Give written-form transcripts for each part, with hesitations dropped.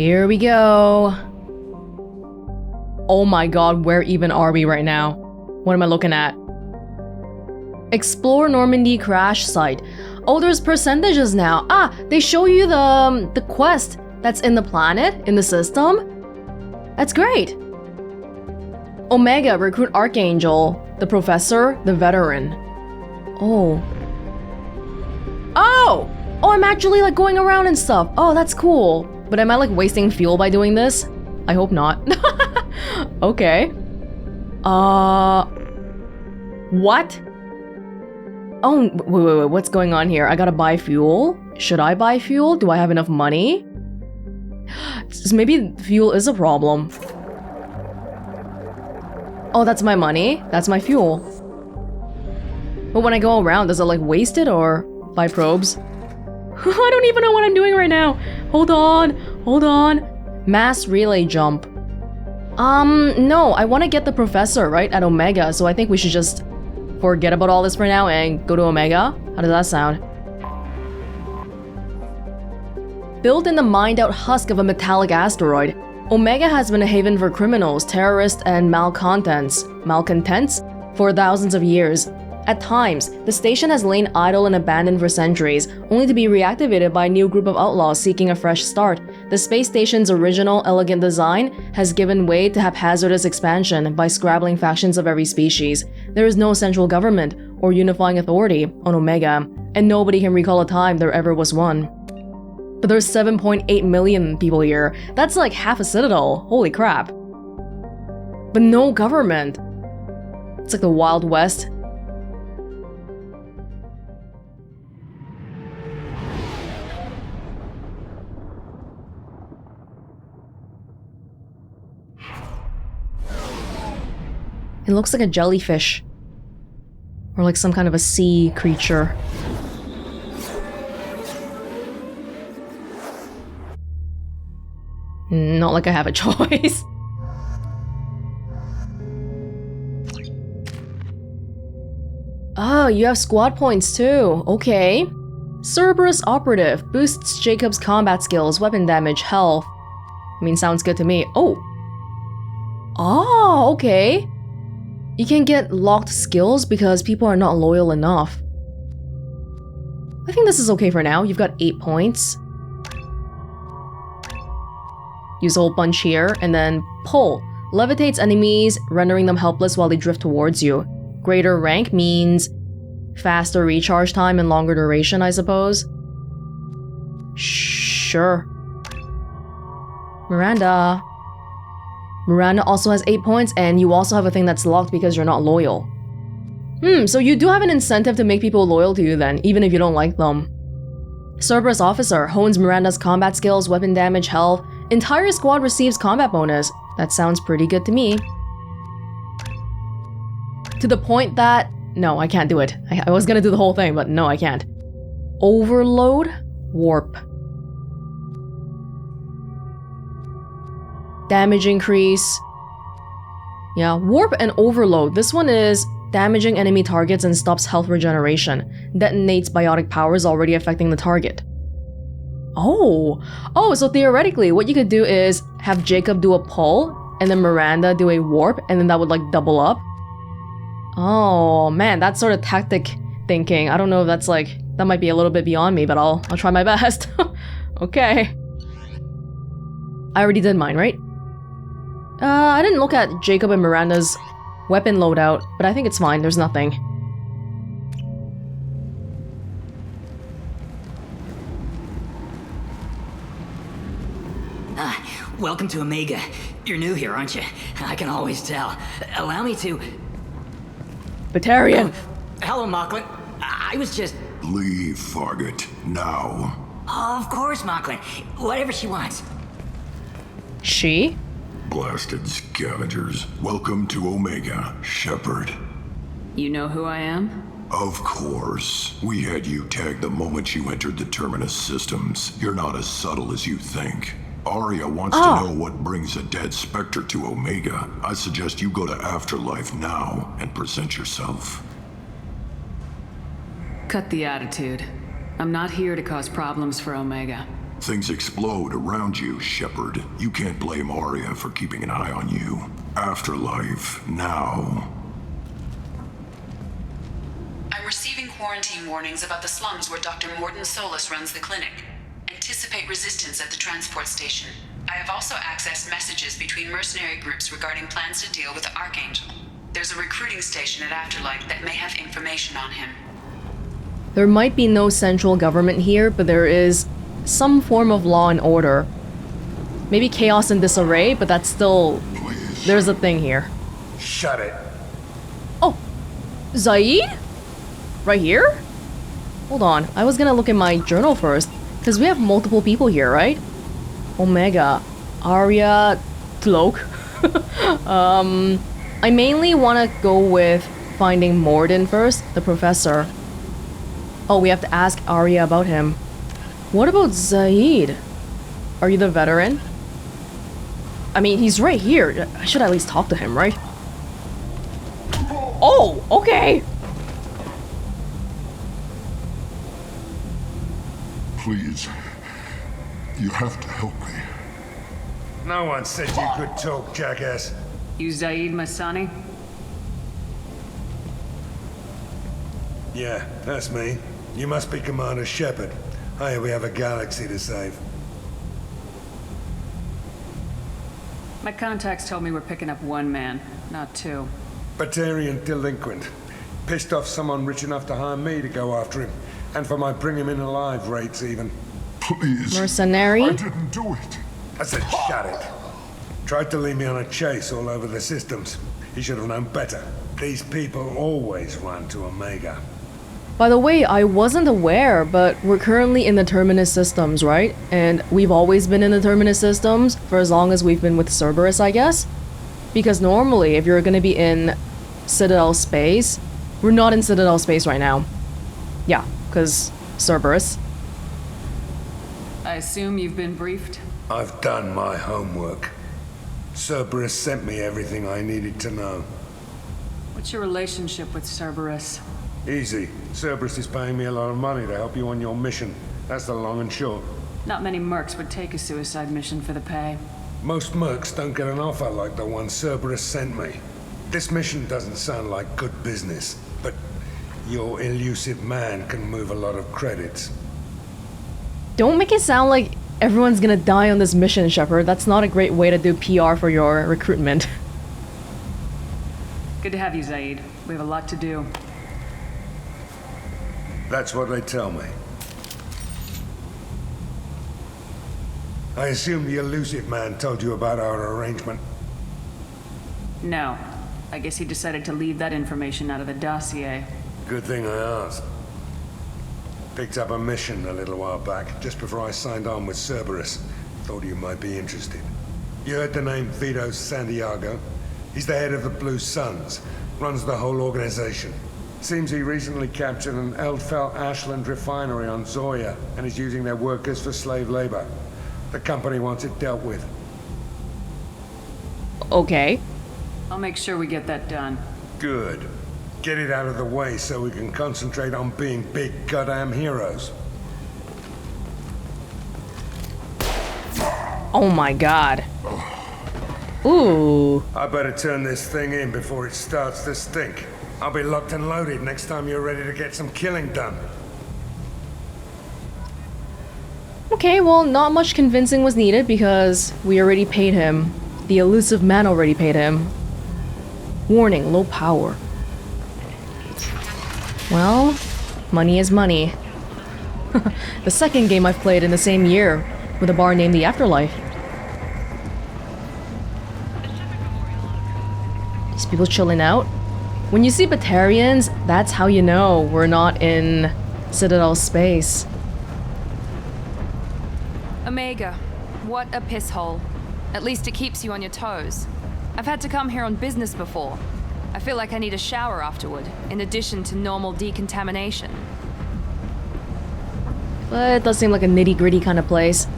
Here we go. Oh my god, where even are we right now? What am I looking at? Explore Normandy crash site. Oh, there's percentages now. Ah, they show you the quest that's in the planet, in the system. That's great. Omega, recruit Archangel, the professor, the veteran. Oh. Oh! Oh, I'm actually like going around and stuff. Oh, that's cool. But am I like wasting fuel by doing this? I hope not. Okay. What? Oh, wait, what's going on here? I gotta buy fuel? Should I buy fuel? Do I have enough money? Maybe fuel is a problem. Oh, that's my money? That's my fuel. But when I go around, does it like waste it or buy probes? I don't even know what I'm doing right now. Hold on. Mass relay jump. No, I want to get the professor, right, at Omega, so I think we should just forget about all this for now and go to Omega. How does that sound? Built in the mined-out husk of a metallic asteroid, Omega has been a haven for criminals, terrorists, and malcontents for thousands of years. At times, the station has lain idle and abandoned for centuries, only to be reactivated by a new group of outlaws seeking a fresh start. The space station's original, elegant design has given way to haphazardous expansion by scrabbling factions of every species. There is no central government or unifying authority on Omega, and nobody can recall a time there ever was one. But there's 7.8 million people here. That's like half a citadel. Holy crap. But no government. It's like the Wild West. It looks like a jellyfish. Or like some kind of a sea creature. Not like I have a choice. Oh, you have squad points too. Okay. Cerberus Operative boosts Jacob's combat skills, weapon damage, health. I mean, sounds good to me. Oh. Oh, okay. You can get locked skills because people are not loyal enough. I think this is okay for now. You've got 8 points. Use a whole bunch here, and then pull. Levitates enemies, rendering them helpless while they drift towards you. Greater rank means faster recharge time and longer duration, I suppose. Sure. Miranda. Miranda also has 8 points, and you also have a thing that's locked because you're not loyal. So you do have an incentive to make people loyal to you then, even if you don't like them. Cerberus Officer hones Miranda's combat skills, weapon damage, health. Entire squad receives combat bonus. That sounds pretty good to me. To the point that... No, I can't do it. I was gonna do the whole thing, but no, I can't. Overload? Warp. Damage increase. Yeah, warp and overload. This one is damaging enemy targets and stops health regeneration. Detonates biotic powers already affecting the target. Oh, so theoretically, what you could do is have Jacob do a pull, and then Miranda do a warp, and then that would like double up. Oh man, that's sort of tactic thinking. I don't know if that's like, that might be a little bit beyond me, but I'll try my best. Okay. I already did mine, right? I didn't look at Jacob and Miranda's weapon loadout, but I think it's fine, there's nothing. Welcome to Omega. You're new here, aren't you? I can always tell. Allow me to... Batarian! Hello, Mocklin. I was just... Leave, Fargate, now. Of course, Mocklin. Whatever she wants. She? Blasted scavengers. Welcome to Omega, Shepard. You know who I am? Of course. We had you tagged the moment you entered the Terminus systems. You're not as subtle as you think. Aria wants to know what brings a dead Spectre to Omega. I suggest you go to Afterlife now and present yourself. Cut the attitude. I'm not here to cause problems for Omega. Things explode around you, Shepard. You can't blame Aria for keeping an eye on you. Afterlife, now. I'm receiving quarantine warnings about the slums where Dr. Morden Solus runs the clinic. Anticipate resistance at the transport station. I have also accessed messages between mercenary groups regarding plans to deal with the Archangel. There's a recruiting station at Afterlife that may have information on him. There might be no central government here, but there is some form of law and order. Maybe chaos and disarray, but that's still... There's a thing here. Shut it. Oh! Zaeed? Right here? Hold on, I was gonna look at my journal first, because we have multiple people here, right? Omega, Aria, Cloak. I mainly want to go with finding Morden first, the professor. Oh, we have to ask Aria about him. What about Zaeed? Are you the veteran? I mean, he's right here. I should at least talk to him, right? Oh, okay. Please, you have to help me. No one said you could talk, jackass. You Zaeed Massani? Yeah, that's me. You must be Commander Shepard. Hey, we have a galaxy to save. My contacts told me we're picking up one man, not two. Batarian delinquent. Pissed off someone rich enough to hire me to go after him. And for my bring him in alive rates even. Please. Mercenary? I didn't do it. I said shut it. Tried to lead me on a chase all over the systems. He should have known better. These people always run to Omega. By the way, I wasn't aware, but we're currently in the Terminus systems, right? And we've always been in the Terminus systems for as long as we've been with Cerberus, I guess? Because normally, if you're gonna be in Citadel space, we're not in Citadel space right now. Yeah, because Cerberus. I assume you've been briefed? I've done my homework. Cerberus sent me everything I needed to know. What's your relationship with Cerberus? Easy. Cerberus is paying me a lot of money to help you on your mission. That's the long and short. Not many mercs would take a suicide mission for the pay. Most mercs don't get an offer like the one Cerberus sent me. This mission doesn't sound like good business, but your elusive man can move a lot of credits. Don't make it sound like everyone's gonna die on this mission, Shepard. That's not a great way to do PR for your recruitment. Good to have you, Zaeed. We have a lot to do. That's what they tell me. I assume the elusive man told you about our arrangement. No. I guess he decided to leave that information out of the dossier. Good thing I asked. Picked up a mission a little while back, just before I signed on with Cerberus. Thought you might be interested. You heard the name Vito Santiago? He's the head of the Blue Suns, runs the whole organization. Seems he recently captured an Eldfell Ashland refinery on Zoya and is using their workers for slave labor. The company wants it dealt with. Okay. I'll make sure we get that done. Good. Get it out of the way so we can concentrate on being big goddamn heroes. Oh my god. Ooh. I better turn this thing in before it starts to stink. I'll be locked and loaded next time you're ready to get some killing done. Okay, well, not much convincing was needed because we already paid him. The elusive man already paid him. Warning, low power. Well, money is money. The second game I've played in the same year, with a bar named the Afterlife. These people chilling out. When you see Batarians, that's how you know we're not in Citadel space. Omega, what a piss hole. At least it keeps you on your toes. I've had to come here on business before. I feel like I need a shower afterward, in addition to normal decontamination. But it does seem like a nitty-gritty kind of place.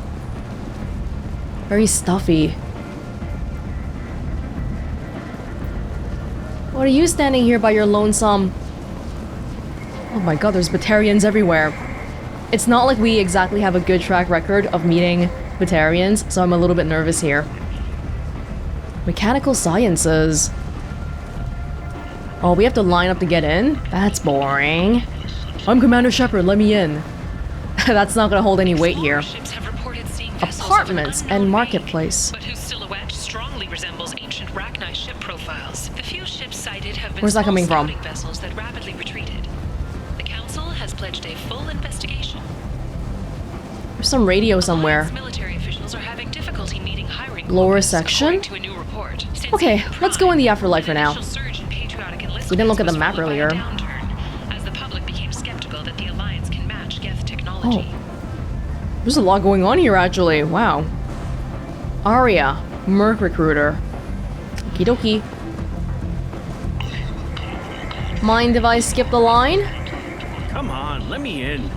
Very stuffy. What are you standing here by your lonesome? Oh my god, there's Batarians everywhere. It's not like we exactly have a good track record of meeting Batarians, so I'm a little bit nervous here. Mechanical sciences. Oh, we have to line up to get in? That's boring. I'm Commander Shepard, let me in. That's not gonna hold any weight here. Apartments and marketplace. But whose silhouette strongly resembles ancient Rachni ship profiles. The few ships sighted have been Where's that coming from? vessels that rapidly retreated. The council has pledged a full investigation. There's some radio somewhere. Military officials are having difficulty meeting hiring Lower quotas, section? according to a new report. Since Okay, the let's go in the afterlife for now. initial surge in patriotic We didn't look at the enlistments map was followed by a earlier. downturn, as the public became skeptical that the Alliance can match Geth technology. Oh. There's a lot going on here, actually. Wow. Aria, Merc Recruiter. Okie dokie. Mind if I skip the line? Come on, let me in.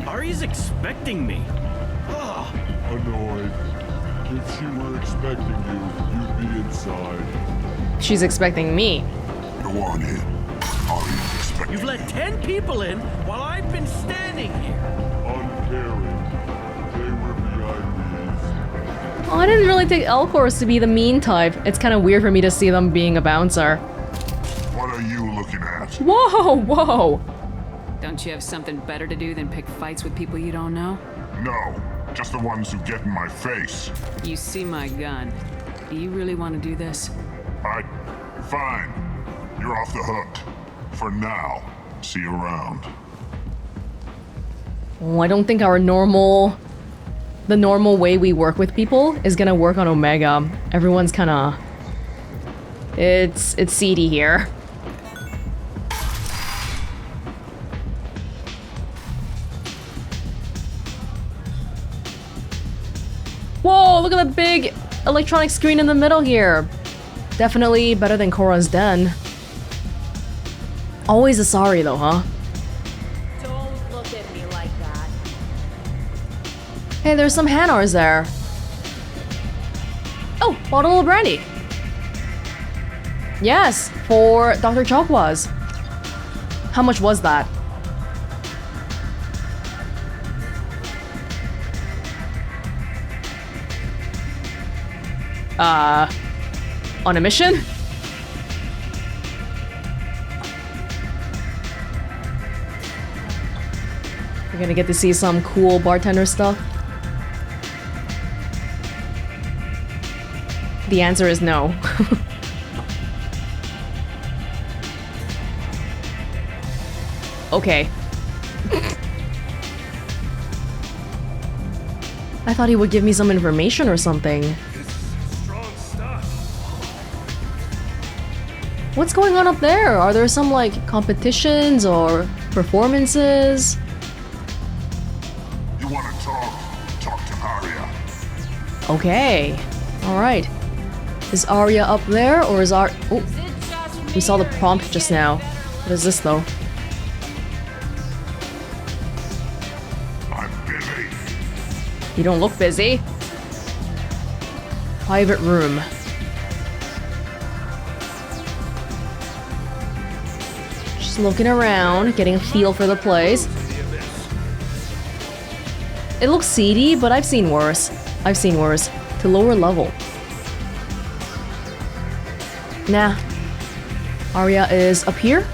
Ari's expecting me. Ah, Annoyed. If she were expecting you, you'd be inside. She's expecting me. Go on in. Aria's expecting you've let 10 people in while I've been standing here. Uncaring. They were VIPs. Oh, I didn't really take Elcors to be the mean type. It's kind of weird for me to see them being a bouncer. What are you looking at? Whoa, whoa. Don't you have something better to do than pick fights with people you don't know? No, just the ones who get in my face. You see my gun. Do you really want to do this? Fine. You're off the hook. For now. See you around. Oh, I don't think the normal way we work with people is gonna work on Omega. Everyone's kinda... It's seedy here. Whoa, look at that big electronic screen in the middle here. Definitely better than Korra's den. Always Asari though, huh? Don't look at me like that. Hey, there's some Hanars there. Oh, bottle of brandy. Yes, for Dr. Chokwas. How much was that? On a mission? We're gonna get to see some cool bartender stuff. The answer is no. Okay. I thought he would give me some information or something. Strong stuff. What's going on up there? Are there some, like, competitions or performances? You want to talk? Talk to Aria. Okay. Alright. Is Aria up there, or is Aria... Oh, we saw the prompt just now. What is this, though? I'm busy. You don't look busy. Private room. Just looking around, getting a feel for the place. It looks seedy, but I've seen worse. I've seen worse. To lower level. Nah. Aria is up here.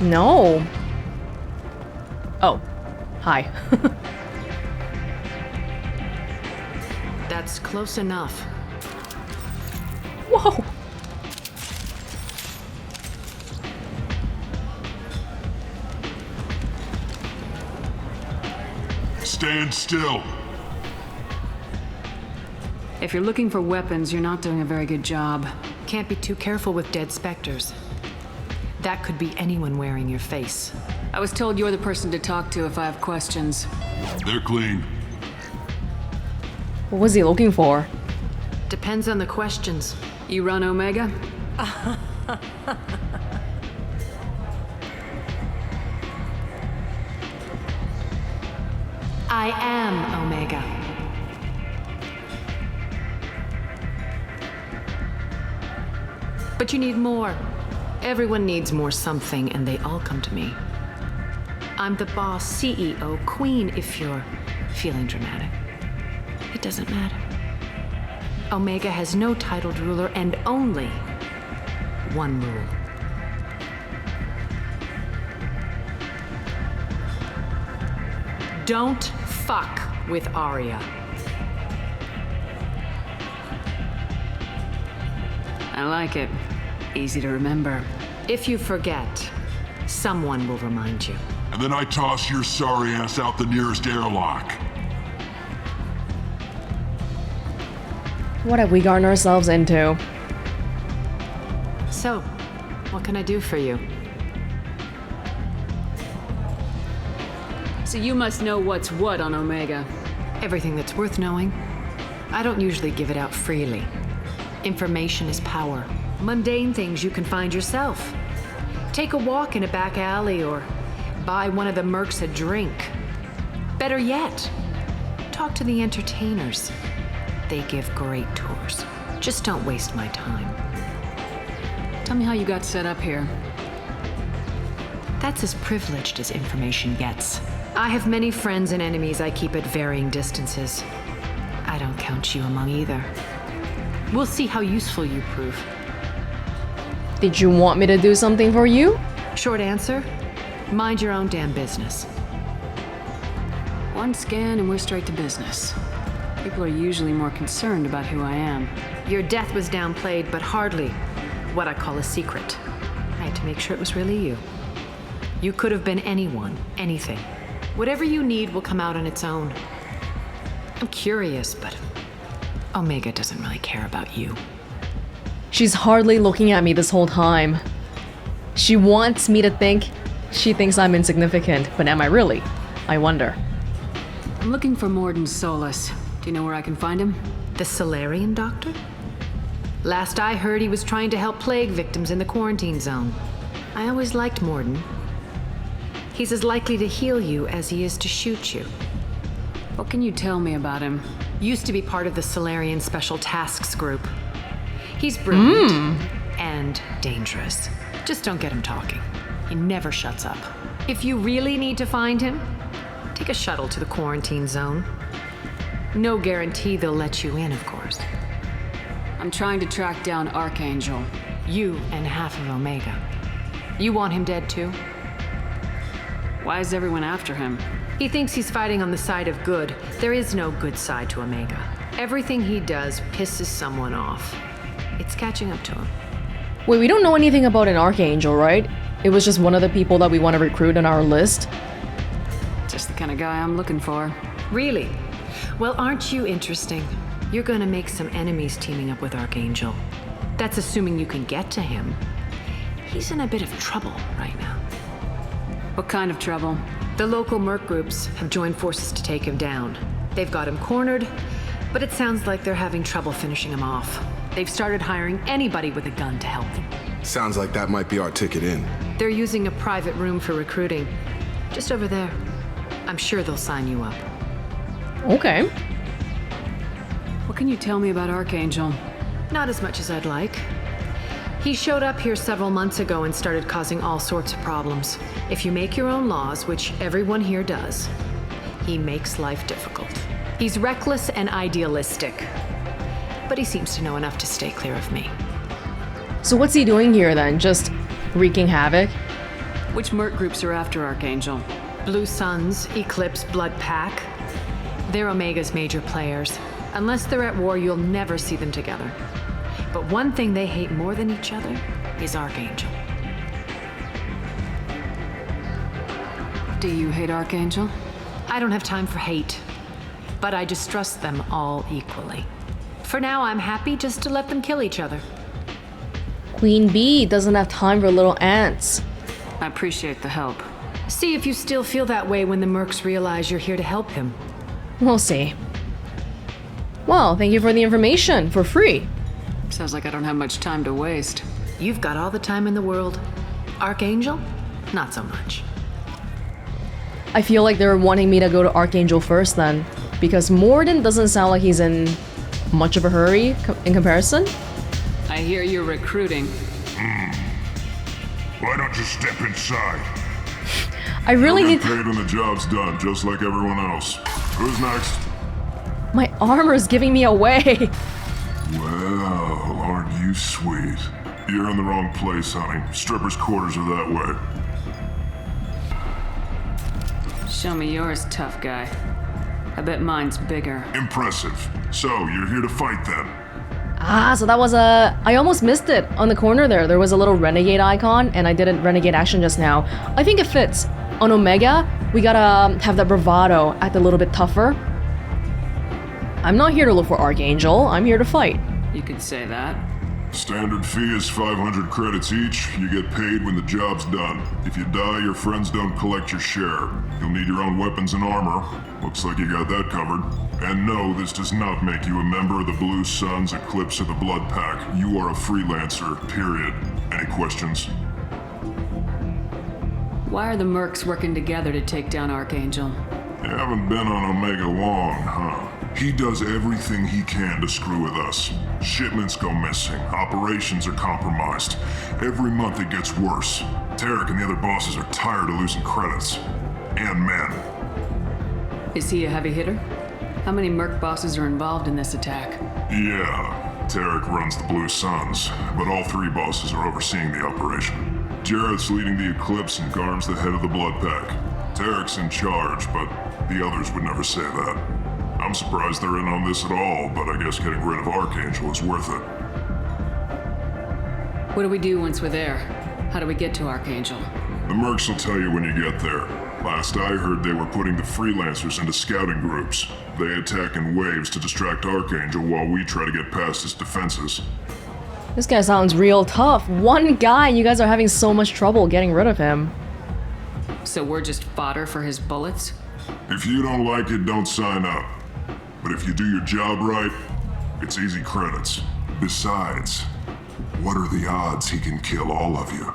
No. Oh. Hi. That's close enough. Whoa. Stand still. If you're looking for weapons, you're not doing a very good job. Can't be too careful with dead specters. That could be anyone wearing your face. I was told you're the person to talk to if I have questions. They're clean. What was he looking for? Depends on the questions. You run Omega? I am Omega. But you need more. Everyone needs more something, and they all come to me. I'm the boss, CEO, queen, if you're feeling dramatic. It doesn't matter. Omega has no titled ruler and only one rule. Don't fuck with Aria. I like it. Easy to remember. If you forget, someone will remind you. And then I toss your sorry ass out the nearest airlock. What have we gotten ourselves into? So, what can I do for you? So you must know what's what on Omega. Everything that's worth knowing. I don't usually give it out freely. Information is power. Mundane things you can find yourself. Take a walk in a back alley or buy one of the mercs a drink. Better yet, talk to the entertainers. They give great tours. Just don't waste my time. Tell me how you got set up here. That's as privileged as information gets. I have many friends and enemies I keep at varying distances. I don't count you among either. We'll see how useful you prove. Did you want me to do something for you? Short answer, mind your own damn business. One scan and we're straight to business. People are usually more concerned about who I am. Your death was downplayed, but hardly what I call a secret. I had to make sure it was really you. You could have been anyone, anything. Whatever you need will come out on its own. I'm curious, but Omega doesn't really care about you. She's hardly looking at me this whole time. She wants me to think she thinks I'm insignificant, but am I really? I wonder. I'm looking for Morden Solus. Do you know where I can find him? The Solarian doctor? Last I heard, he was trying to help plague victims in the quarantine zone. I always liked Morden. He's as likely to heal you as he is to shoot you. What can you tell me about him? Used to be part of the Solarian Special Tasks Group. He's brilliant and dangerous. Just don't get him talking. He never shuts up. If you really need to find him, take a shuttle to the quarantine zone. No guarantee they'll let you in, of course. I'm trying to track down Archangel. You and half of Omega. You want him dead too? Why is everyone after him? He thinks he's fighting on the side of good. There is no good side to Omega. Everything he does pisses someone off. It's catching up to him. Wait, we don't know anything about an Archangel, right? It was just one of the people that we want to recruit on our list. Just the kind of guy I'm looking for. Really? Well, aren't you interesting? You're gonna make some enemies teaming up with Archangel. That's assuming you can get to him. He's in a bit of trouble right now. What kind of trouble? The local merc groups have joined forces to take him down. They've got him cornered, but it sounds like they're having trouble finishing him off. They've started hiring anybody with a gun to help them. Sounds like that might be our ticket in. They're using a private room for recruiting. Just over there. I'm sure they'll sign you up. Okay. What can you tell me about Archangel? Not as much as I'd like. He showed up here several months ago and started causing all sorts of problems. If you make your own laws, which everyone here does, he makes life difficult. He's reckless and idealistic, but he seems to know enough to stay clear of me. So what's he doing here then? Just wreaking havoc? Which merc groups are after Archangel? Blue Suns, Eclipse, Blood Pack. They're Omega's major players. Unless they're at war, you'll never see them together. But one thing they hate more than each other is Archangel. Do you hate Archangel? I don't have time for hate, but I distrust them all equally. For now, I'm happy just to let them kill each other. Queen Bee doesn't have time for little ants. I appreciate the help. See if you still feel that way when the mercs realize you're here to help him. We'll see. Well, thank you for the information, for free. Sounds like I don't have much time to waste. You've got all the time in the world. Archangel? Not so much. I feel like they're wanting me to go to Archangel first then, because Morden doesn't sound like he's in much of a hurry in comparison. I I hear you're recruiting. Why don't you step inside? I really You'll need. get paid when the job's done, just like everyone else. Who's next? My armor's giving me away. Well, aren't you sweet? You're in the wrong place, honey. Strippers' quarters are that way. Show me yours, tough guy. I bet mine's bigger. Impressive. So, you're here to fight then? Ah, so that was a... I almost missed it. On the corner there, there was a little renegade icon, and I did a renegade action just now. I think it fits. On Omega, we gotta have that bravado, act a little bit tougher. I'm not here to look for Archangel, I'm here to fight. You could say that. Standard fee is 500 credits each. You get paid when the job's done. If you die, your friends don't collect your share. You'll need your own weapons and armor. Looks like you got that covered. And no, this does not make you a member of the Blue Suns, Eclipse, or the Blood Pack. You are a freelancer, period. Any questions? Why are the mercs working together to take down Archangel? You haven't been on Omega long, huh? He does everything he can to screw with us. Shipments go missing, operations are compromised. Every month it gets worse. Tarek and the other bosses are tired of losing credits. And men. Is he a heavy hitter? How many merc bosses are involved in this attack? Yeah, Tarek runs the Blue Suns, but all three bosses are overseeing the operation. Jarrett's leading the Eclipse and Garm's the head of the Blood Pack. Tarek's in charge, but the others would never say that. I'm surprised they're in on this at all, but I guess getting rid of Archangel is worth it. What do we do once we're there? How do we get to Archangel? The mercs will tell you when you get there. Last I heard, they were putting the freelancers into scouting groups. They attack in waves to distract Archangel while we try to get past his defenses. This guy sounds real tough. One guy, you guys are having so much trouble getting rid of him. So we're just fodder for his bullets? If you don't like it, don't sign up. But if you do your job right, it's easy credits. Besides, what are the odds he can kill all of you?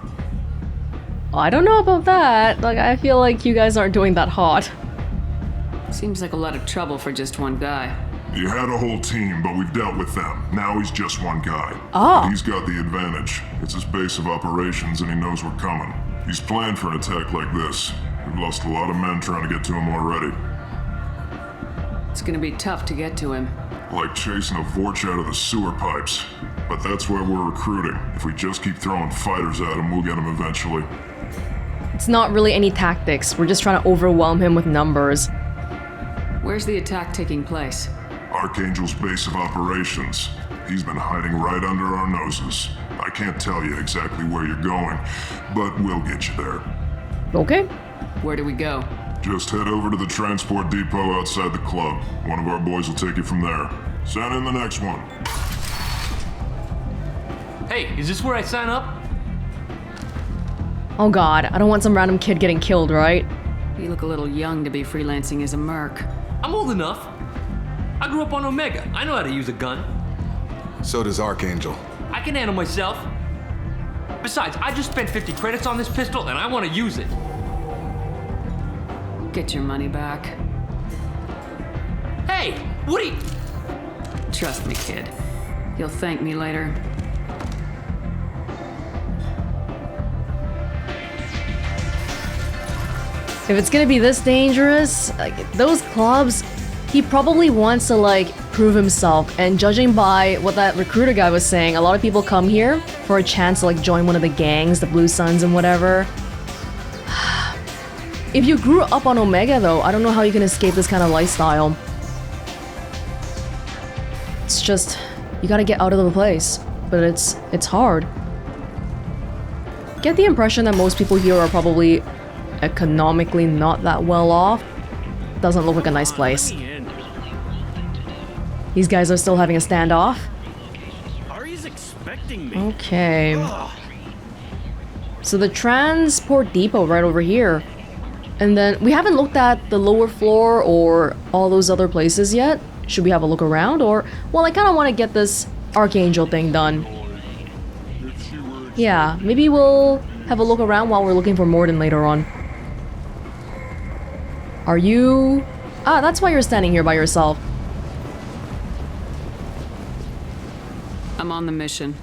I don't know about that. Like, I feel like you guys aren't doing that hot. Seems like a lot of trouble for just one guy. He had a whole team, but we've dealt with them. Now he's just one guy. Oh. But he's got the advantage. It's his base of operations and he knows we're coming. He's planned for an attack like this. We've lost a lot of men trying to get to him already. It's gonna be tough to get to him. Like chasing a Vorch out of the sewer pipes. But that's why we're recruiting. If we just keep throwing fighters at him, we'll get him eventually. It's not really any tactics. We're just trying to overwhelm him with numbers. Where's the attack taking place? Archangel's base of operations. He's been hiding right under our noses. I can't tell you exactly where you're going, but we'll get you there. Okay. Where do we go? Just head over to the transport depot outside the club. One of our boys will take you from there. Send in the next one. Hey, is this where I sign up? Oh god, I don't want some random kid getting killed, right? You look a little young to be freelancing as a merc. I'm old enough. I grew up on Omega. I know how to use a gun. So does Archangel. I can handle myself. Besides, I just spent 50 credits on this pistol and I want to use it. Get your money back. Hey, Woody! Trust me, kid. You'll thank me later. If it's gonna be this dangerous, like, those clubs, he probably wants to, like, prove himself. And judging by what that recruiter guy was saying, a lot of people come here for a chance to, like, join one of the gangs, the Blue Suns and whatever. If you grew up on Omega, though, I don't know how you can escape this kind of lifestyle. It's just, you gotta get out of the place. But it's hard. Get the impression that most people here are probably economically not that well off. Doesn't look like a nice place. These guys are still having a standoff. Aria's expecting me. Okay. So the transport depot right over here. And then we haven't looked at the lower floor or all those other places yet. Should we have a look around or... Well, I kind of want to get this Archangel thing done. Yeah, maybe we'll have a look around while we're looking for Morden later on. Are you... Ah, that's why you're standing here by yourself. I'm on the mission.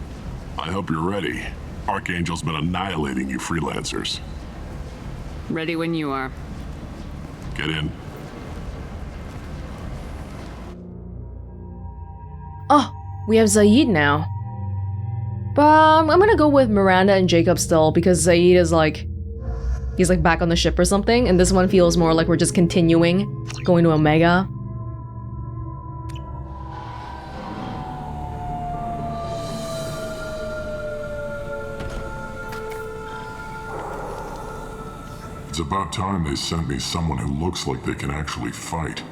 I hope you're ready. Archangel's been annihilating you freelancers. Ready when you are. Get in. Oh, we have Zaeed now. But I'm gonna go with Miranda and Jacob still, because Zaeed is like... he's like back on the ship or something, and this one feels more like we're just continuing, going to Omega. It's about time they sent me someone who looks like they can actually fight.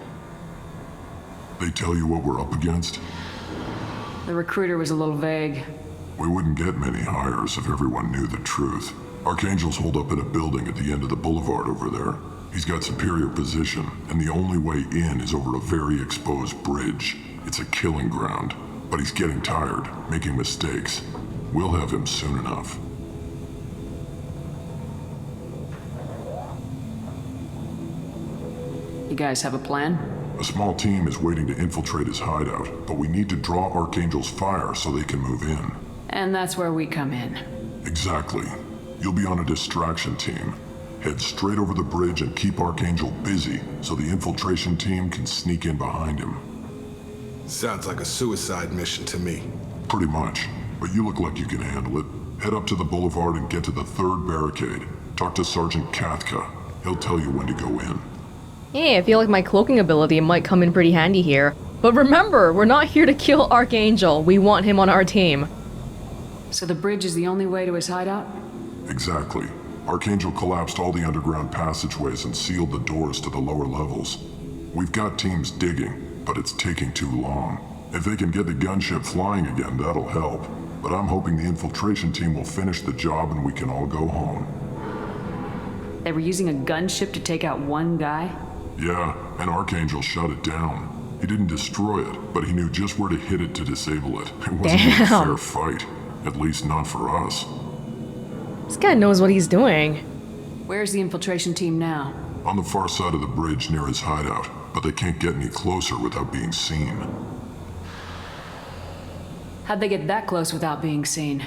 They tell you what we're up against? The recruiter was a little vague. We wouldn't get many hires if everyone knew the truth. Archangel's holed up in a building at the end of the boulevard over there. He's got superior position, and the only way in is over a very exposed bridge. It's a killing ground, but he's getting tired, making mistakes. We'll have him soon enough. You guys have a plan? A small team is waiting to infiltrate his hideout, but we need to draw Archangel's fire so they can move in. And that's where we come in. Exactly. You'll be on a distraction team. Head straight over the bridge and keep Archangel busy so the infiltration team can sneak in behind him. Sounds like a suicide mission to me. Pretty much, but you look like you can handle it. Head up to the boulevard and get to the third barricade. Talk to Sergeant Kathka. He'll tell you when to go in. Hey, I feel like my cloaking ability might come in pretty handy here. But remember, we're not here to kill Archangel. We want him on our team. So the bridge is the only way to his hideout? Exactly. Archangel collapsed all the underground passageways and sealed the doors to the lower levels. We've got teams digging, but it's taking too long. If they can get the gunship flying again, that'll help. But I'm hoping the infiltration team will finish the job and we can all go home. They were using a gunship to take out one guy? Yeah, and Archangel shut it down. He didn't destroy it, but he knew just where to hit it to disable it. It wasn't a fair fight. At least not for us. This guy knows what he's doing. Where's the infiltration team now? On the far side of the bridge near his hideout, but they can't get any closer without being seen. How'd they get that close without being seen?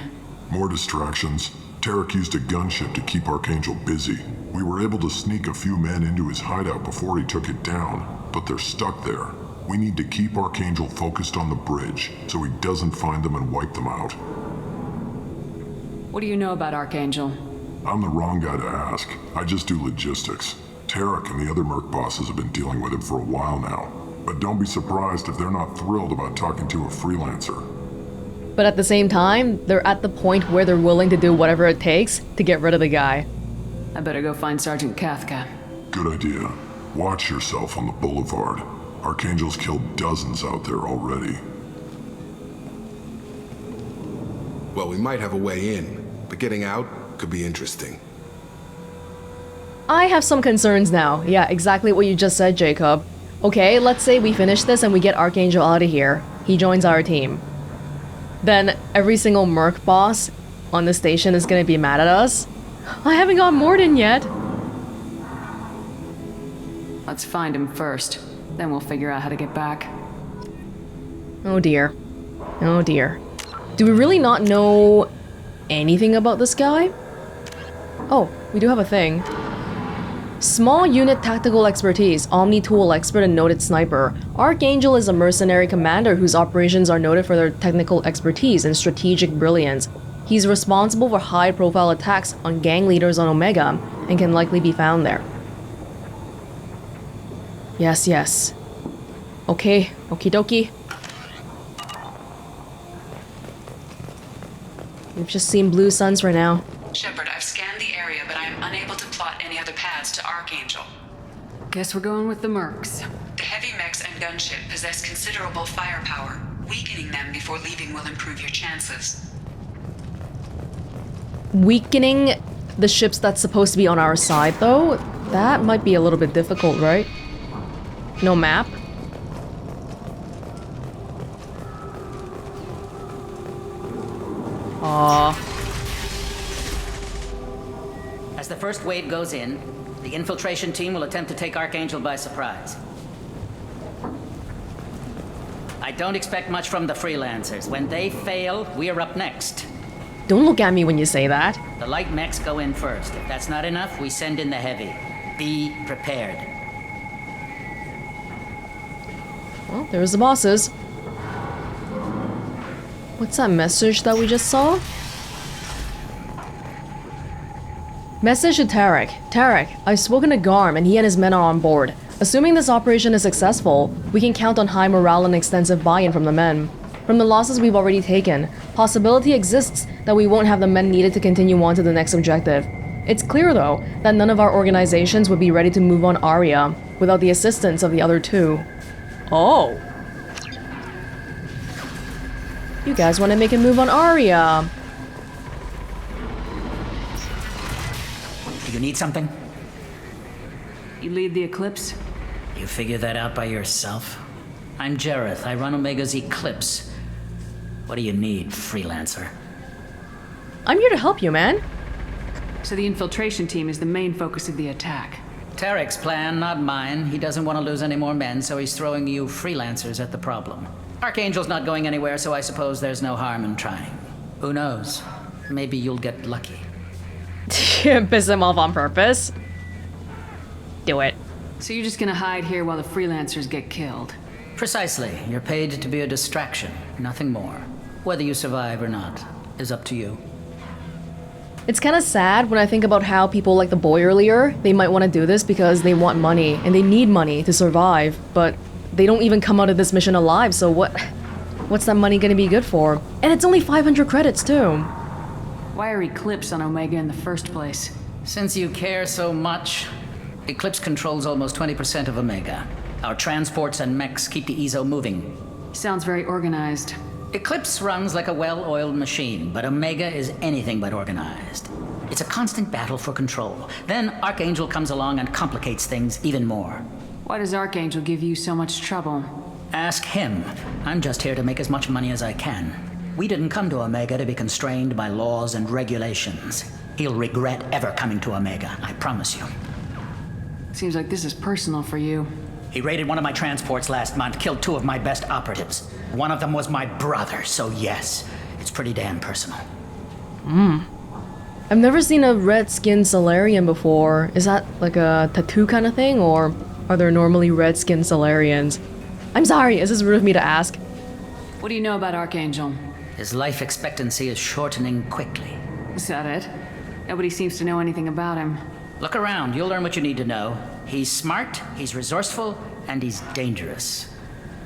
More distractions. Tarek used a gunship to keep Archangel busy. We were able to sneak a few men into his hideout before he took it down, but they're stuck there. We need to keep Archangel focused on the bridge, so he doesn't find them and wipe them out. What do you know about Archangel? I'm the wrong guy to ask. I just do logistics. Tarek and the other merc bosses have been dealing with him for a while now. But don't be surprised if they're not thrilled about talking to a freelancer. But at the same time, they're at the point where they're willing to do whatever it takes to get rid of the guy. I better go find Sergeant Kathka. Good idea. Watch yourself on the boulevard. Archangel's killed dozens out there already. Well, we might have a way in, but getting out could be interesting. I have some concerns now. Yeah, exactly what you just said, Jacob. Okay, let's say we finish this and we get Archangel out of here. He joins our team. Then every single merc boss on the station is gonna be mad at us. I haven't got Morden yet. Let's find him first. Then we'll figure out how to get back. Oh dear. Oh dear. Do we really not know anything about this guy? Oh, we do have a thing. Small unit tactical expertise, omni-tool expert and noted sniper. Archangel is a mercenary commander whose operations are noted for their technical expertise and strategic brilliance. He's responsible for high-profile attacks on gang leaders on Omega and can likely be found there. Yes, yes. Okay, okie dokie. We've just seen blue suns for now. Shepard, I've scanned the area, but I am unable to plot any other paths to Archangel. Guess we're going with the mercs. The heavy mechs and gunship possess considerable firepower. Weakening them before leaving will improve your chances. Weakening the ships that's supposed to be on our side, though? That might be a little bit difficult, right? No map? Aww. As the first wave goes in, the infiltration team will attempt to take Archangel by surprise. I don't expect much from the freelancers. When they fail, we're up next. Don't look at me when you say that. The light mechs go in first. If that's not enough, we send in the heavy. Be prepared. Well, there's the bosses. What's that message that we just saw? Message to Tarek. Tarek, I've spoken to Garm and he and his men are on board. Assuming this operation is successful, we can count on high morale and extensive buy-in from the men. From the losses we've already taken, possibility exists that we won't have the men needed to continue on to the next objective. It's clear, though, that none of our organizations would be ready to move on Aria without the assistance of the other two. Oh. You guys want to make a move on Aria? Do you need something? You lead the Eclipse? You figure that out by yourself? I'm Jareth. I run Omega's Eclipse. What do you need, freelancer? I'm here to help you, man. So the infiltration team is the main focus of the attack. Tarek's plan, not mine. He doesn't want to lose any more men, so he's throwing you freelancers at the problem. Archangel's not going anywhere, so I suppose there's no harm in trying. Who knows? Maybe you'll get lucky. Piss him off on purpose. Do it. So you're just gonna hide here while the freelancers get killed? Precisely. You're paid to be a distraction, nothing more. Whether you survive or not is up to you. It's kind of sad when I think about how people like the boy earlier, they might want to do this because they want money and they need money to survive, but they don't even come out of this mission alive, so what's that money gonna be good for? And it's only 500 credits too. Why are Eclipse on Omega in the first place? Since you care so much, Eclipse controls almost 20% of Omega. Our transports and mechs keep the EZO moving. Sounds very organized. Eclipse runs like a well-oiled machine, but Omega is anything but organized. It's a constant battle for control. Then Archangel comes along and complicates things even more. Why does Archangel give you so much trouble? Ask him. I'm just here to make as much money as I can. We didn't come to Omega to be constrained by laws and regulations. He'll regret ever coming to Omega, I promise you. Seems like this is personal for you. He raided one of my transports last month, killed 2 of my best operatives. One of them was my brother, so yes, it's pretty damn personal. I've never seen a red-skinned Salarian before. Is that like a tattoo kind of thing, or are there normally red-skinned Salarians? I'm sorry, is this rude of me to ask? What do you know about Archangel? His life expectancy is shortening quickly. Is that it? Nobody seems to know anything about him. Look around, you'll learn what you need to know. He's smart, he's resourceful, and he's dangerous.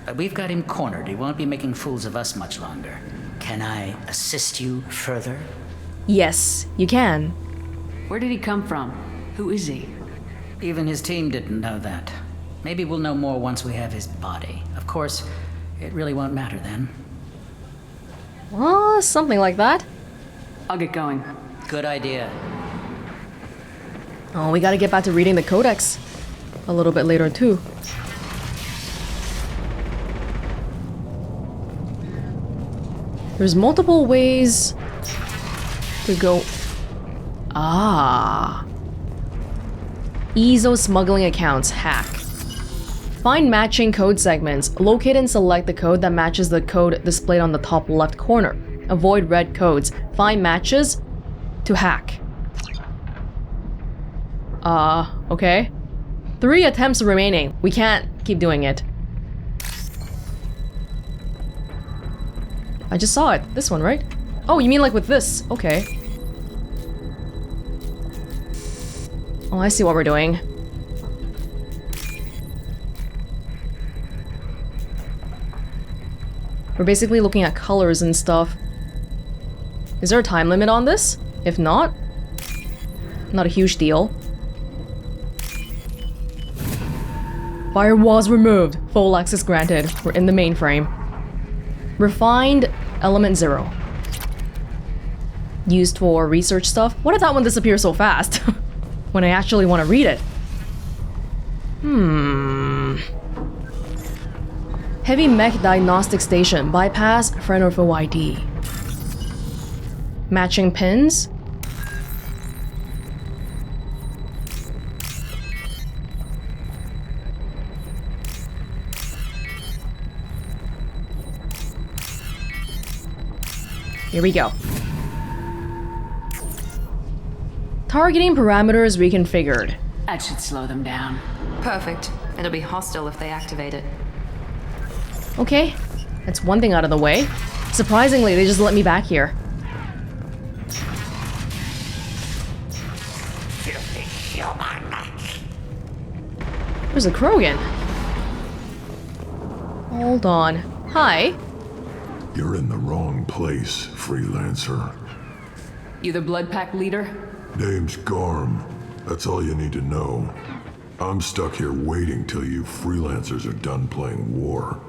But we've got him cornered. He won't be making fools of us much longer. Can I assist you further? Yes, you can. Where did he come from? Who is he? Even his team didn't know that. Maybe we'll know more once we have his body. Of course, it really won't matter then. Well, something like that. I'll get going. Good idea. Oh, we gotta get back to reading the Codex a little bit later too. There's multiple ways to go. EZO smuggling accounts, hack. Find matching code segments. Locate and select the code that matches the code displayed on the top left corner. Avoid red codes. Find matches to hack. Okay. 3 attempts remaining. We can't keep doing it. I just saw it. This one, right? Oh, you mean like with this? Okay. Oh, I see what we're doing. We're basically looking at colors and stuff. Is there a time limit on this? If not, not a huge deal. Firewalls removed. Full access granted. We're in the mainframe. Refined element 0. Used for research stuff. Why did that one disappear so fast? When I actually want to read it. Heavy mech diagnostic station. Bypass friend or foe ID. Matching pins. Here we go. Targeting parameters reconfigured. That should slow them down. Perfect. It'll be hostile if they activate it. Okay, that's one thing out of the way. Surprisingly, they just let me back here. There's a Krogan. Hold on. Hi. You're in the wrong place, freelancer. You the Blood Pack leader? Name's Garm. That's all you need to know. I'm stuck here waiting till you freelancers are done playing war.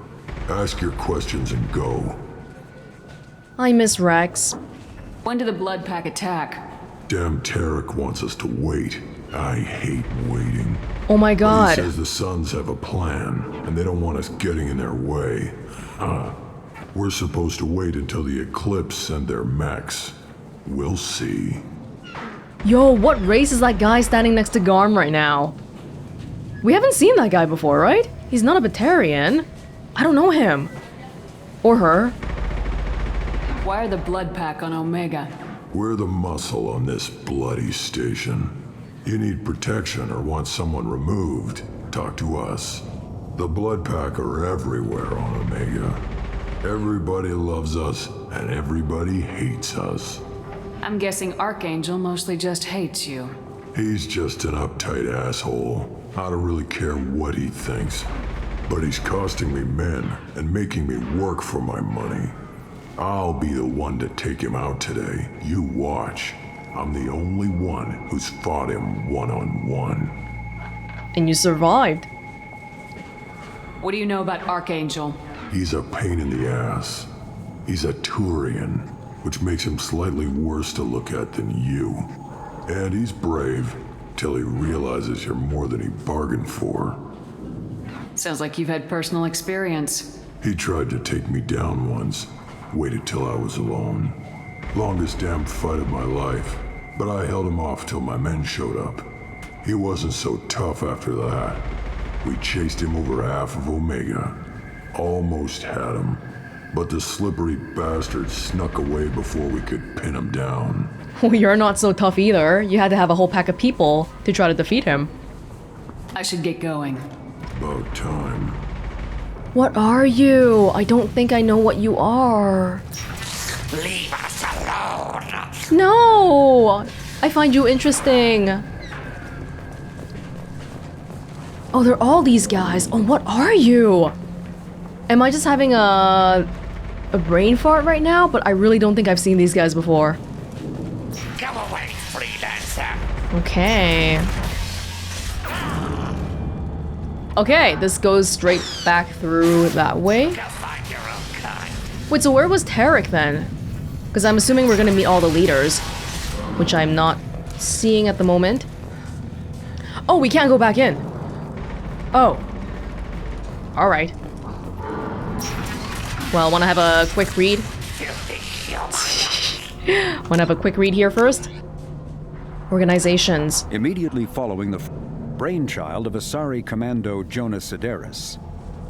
Ask your questions and go. I miss Rex. When did the Blood Pack attack? Damn Tarek wants us to wait. I hate waiting. Oh my god. But he says the Suns have a plan, and they don't want us getting in their way. We're supposed to wait until the Eclipse send their mechs. We'll see. Yo, what race is that guy standing next to Garm right now? We haven't seen that guy before, right? He's not a Batarian. I don't know him. Or her. Why are the Blood Pack on Omega? We're the muscle on this bloody station. You need protection or want someone removed, talk to us. The Blood Pack are everywhere on Omega. Everybody loves us, and everybody hates us. I'm guessing Archangel mostly just hates you. He's just an uptight asshole. I don't really care what he thinks. But he's costing me men and making me work for my money. I'll be the one to take him out today. You watch. I'm the only one who's fought him one-on-one. And you survived. What do you know about Archangel? He's a pain in the ass. He's a Turian, which makes him slightly worse to look at than you. And he's brave, till he realizes you're more than he bargained for. Sounds like you've had personal experience. He tried to take me down once. Waited till I was alone. Longest damn fight of my life, but I held him off till my men showed up. He wasn't so tough after that. We chased him over half of Omega. Almost had him, but the slippery bastard snuck away before we could pin him down. You're not so tough either. You had to have a whole pack of people to try to defeat him. I should get going. About time. What are you? I don't think I know what you are. Leave us alone! No! I find you interesting. Oh, they're all these guys. Oh, what are you? Am I just having a brain fart right now? But I really don't think I've seen these guys before. Go away, freelancer! Okay. Okay, this goes straight back through that way. Go find your own kind. Wait, so where was Tarek then? Because I'm assuming we're gonna meet all the leaders, which I'm not seeing at the moment. Oh, we can't go back in. Oh. Alright. Well, wanna have a quick read? Wanna have a quick read here first? Organizations. Immediately following the brainchild of Asari Commando Jonas Sideris,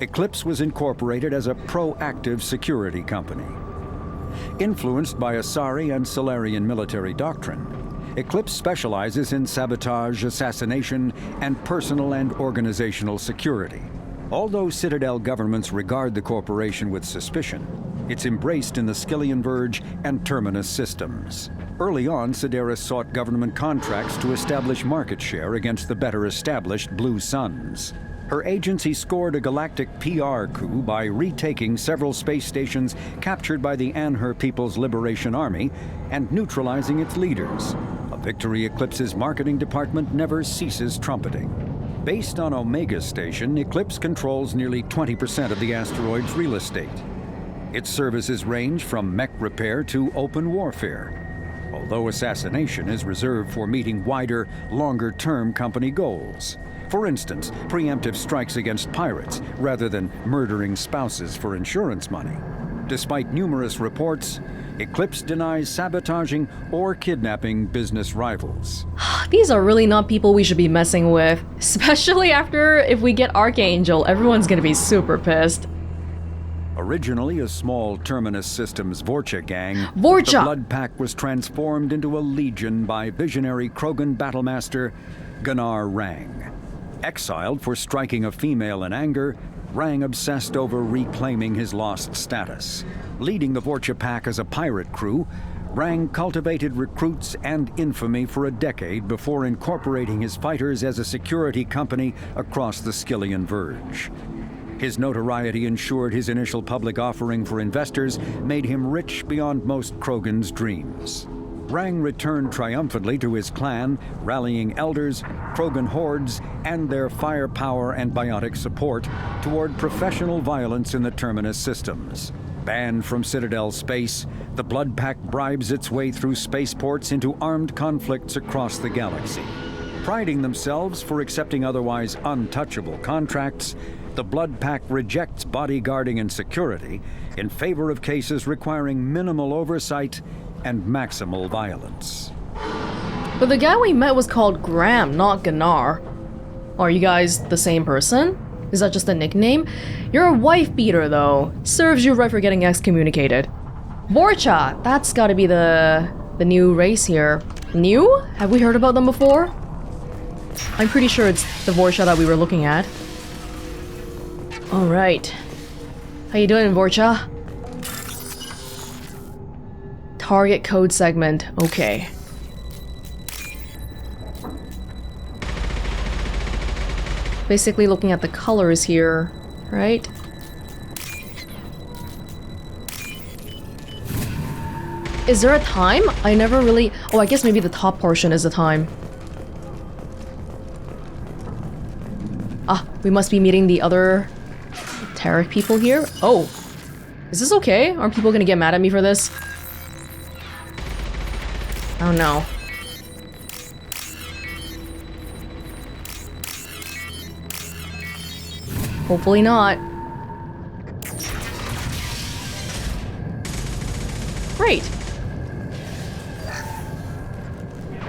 Eclipse was incorporated as a proactive security company. Influenced by Asari and Solarian military doctrine, Eclipse specializes in sabotage, assassination, and personal and organizational security. Although Citadel governments regard the corporation with suspicion, it's embraced in the Skillian Verge and Terminus systems. Early on, Sideris sought government contracts to establish market share against the better-established Blue Suns. Her agency scored a galactic PR coup by retaking several space stations captured by the Anhur People's Liberation Army and neutralizing its leaders, a victory Eclipse's marketing department never ceases trumpeting. Based on Omega Station, Eclipse controls nearly 20% of the asteroid's real estate. Its services range from mech repair to open warfare, although assassination is reserved for meeting wider, longer-term company goals. For instance, preemptive strikes against pirates, rather than murdering spouses for insurance money. Despite numerous reports, Eclipse denies sabotaging or kidnapping business rivals. These are really not people we should be messing with. Especially after if we get Archangel, everyone's gonna be super pissed. Originally a small Terminus Systems Vorcha gang, Vorcha! the Blood Pack was transformed into a legion by visionary Krogan battlemaster Gunnar Rang. Exiled for striking a female in anger, Rang obsessed over reclaiming his lost status. Leading the Vorcha Pack as a pirate crew, Rang cultivated recruits and infamy for a decade before incorporating his fighters as a security company across the Skyllian Verge. His notoriety ensured his initial public offering for investors made him rich beyond most Krogan's dreams. Rang returned triumphantly to his clan, rallying elders, Krogan hordes, and their firepower and biotic support toward professional violence in the Terminus systems. Banned from Citadel space, the Blood Pack bribes its way through spaceports into armed conflicts across the galaxy. Priding themselves for accepting otherwise untouchable contracts, the Blood Pack rejects bodyguarding and security in favor of cases requiring minimal oversight and maximal violence. But the guy we met was called Graham, not Gunnar. Are you guys the same person? Is that just a nickname? You're a wife beater, though. Serves you right for getting excommunicated. Vorcha! That's gotta be the new race here. New? Have we heard about them before? I'm pretty sure it's the Vorcha that we were looking at. Alright. How you doing, Vorcha? Target code segment. Okay. Basically looking at the colors here, right? Is there a time? I never really... Oh, I guess maybe the top portion is the time. Ah, we must be meeting the other Tarek people here. Oh. Is this okay? Aren't people gonna get mad at me for this? Oh no. Hopefully not. Great.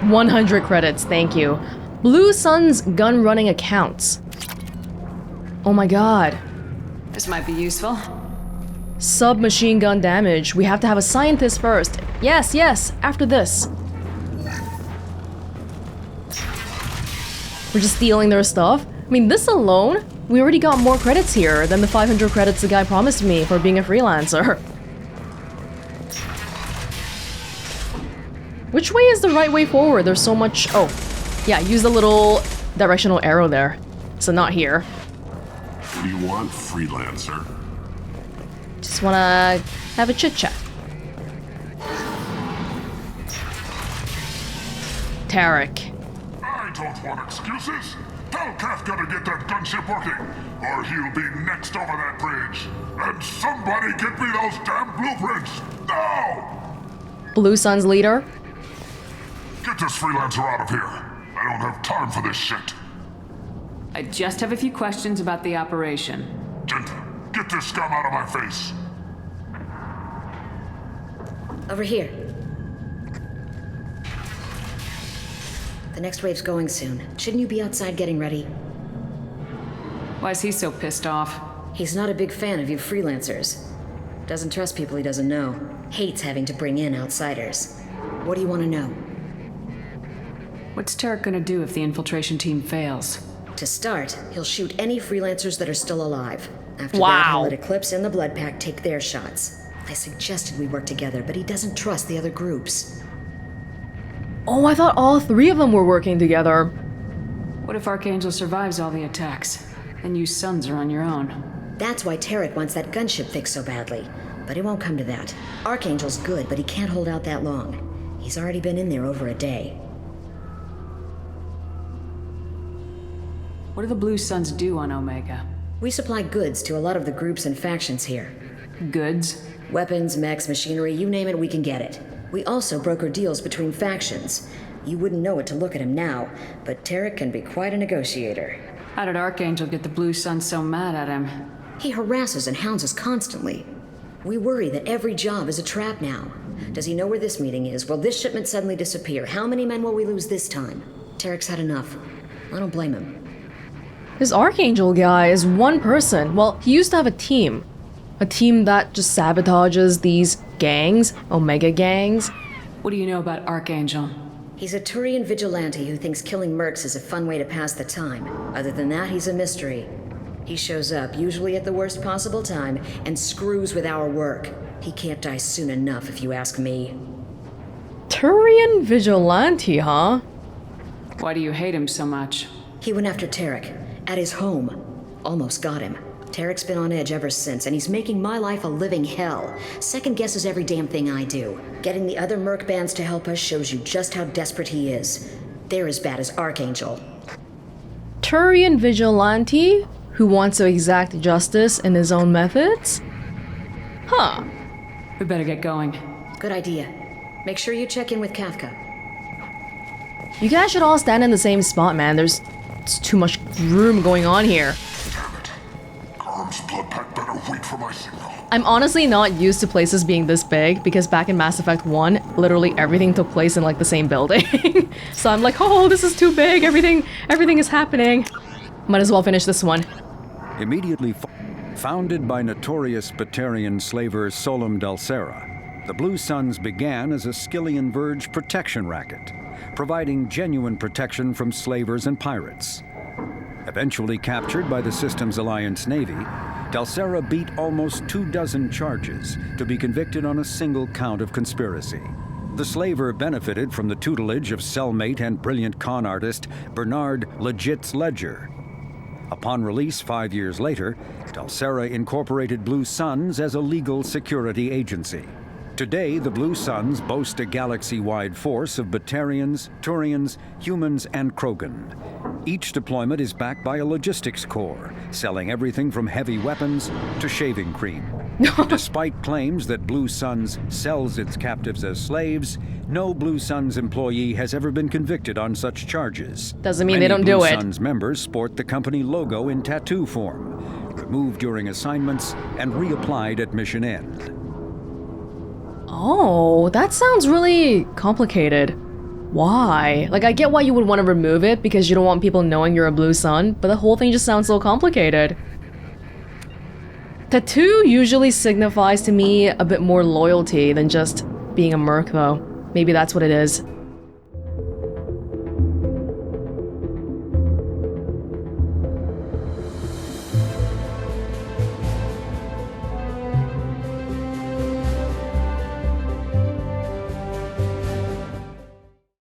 100 credits, thank you. Blue Sun's gun running accounts. Oh my god. This might be useful. Submachine gun damage. We have to have a scientist first. Yes, yes, after this. We're just stealing their stuff. I mean, this alone, we already got more credits here than the 500 credits the guy promised me for being a freelancer. Which way is the right way forward? There's so much... Oh, yeah, use the little directional arrow there. So not here. What do you want, freelancer? Just wanna have a chit-chat. Tarek. I don't want excuses. Tell Kafka to get that gunship working, or he'll be next over that bridge. And somebody get me those damn blueprints, now! Blue Sun's leader. Get this freelancer out of here. I don't have time for this shit. I just have a few questions about the operation. Gent, get this scum out of my face. Over here. The next wave's going soon. Shouldn't you be outside getting ready? Why is he so pissed off? He's not a big fan of you freelancers. Doesn't trust people he doesn't know. Hates having to bring in outsiders. What do you want to know? What's Tarek gonna do if the infiltration team fails? To start, he'll shoot any freelancers that are still alive. After that, he'll let Eclipse and the Blood Pack take their shots. I suggested we work together, but he doesn't trust the other groups. Oh, I thought all three of them were working together. What if Archangel survives all the attacks? Then you sons are on your own. That's why Tarek wants that gunship fixed so badly. But it won't come to that. Archangel's good, but he can't hold out that long. He's already been in there over a day. What do the Blue Suns do on Omega? We supply goods to a lot of the groups and factions here. Goods? Weapons, mechs, machinery, you name it, we can get it. We also broker deals between factions. You wouldn't know it to look at him now, but Tarek can be quite a negotiator. How did Archangel get the Blue Suns so mad at him? He harasses and hounds us constantly. We worry that every job is a trap now. Does he know where this meeting is? Will this shipment suddenly disappear? How many men will we lose this time? Tarek's had enough. I don't blame him. This Archangel guy is one person. Well, he used to have a team. A team that just sabotages these gangs, Omega gangs. What do you know about Archangel? He's a Turian vigilante who thinks killing mercs is a fun way to pass the time. Other than that, he's a mystery. He shows up, usually at the worst possible time, and screws with our work. He can't die soon enough, if you ask me. Turian vigilante, huh? Why do you hate him so much? He went after Tarek, at his home. Almost got him. Tarek's been on edge ever since, and he's making my life a living hell. Second guesses every damn thing I do. Getting the other merc bands to help us shows you just how desperate he is. They're as bad as Archangel. Turian vigilante who wants to exact justice in his own methods? Huh. We better get going. Good idea. Make sure you check in with Kafka. You guys should all stand in the same spot, man. There's too much room going on here. Arm's blood pack better wait for my signal. I'm honestly not used to places being this big because back in Mass Effect 1, literally everything took place in like the same building. So I'm like, oh, this is too big. Everything is happening. Might as well finish this one. Immediately founded by notorious Batarian slaver Solum Dulcera, the Blue Suns began as a Skillian Verge protection racket, providing genuine protection from slavers and pirates. Eventually captured by the Systems Alliance Navy, Dulcera beat almost 24 charges to be convicted on a single count of conspiracy. The slaver benefited from the tutelage of cellmate and brilliant con artist Bernard Legit's Ledger. Upon release 5 years later, Dulcera incorporated Blue Suns as a legal security agency. Today, the Blue Suns boast a galaxy-wide force of Batarians, Turians, humans, and Krogan. Each deployment is backed by a logistics corps, selling everything from heavy weapons to shaving cream. Despite claims that Blue Suns sells its captives as slaves, no Blue Suns employee has ever been convicted on such charges. Doesn't mean they don't do it. Blue Suns members sport the company logo in tattoo form, removed during assignments and reapplied at mission end. Oh, that sounds really complicated. Why? Like, I get why you would want to remove it because you don't want people knowing you're a Blue Sun, but the whole thing just sounds so complicated. Tattoo usually signifies to me a bit more loyalty than just being a merc, though. Maybe that's what it is.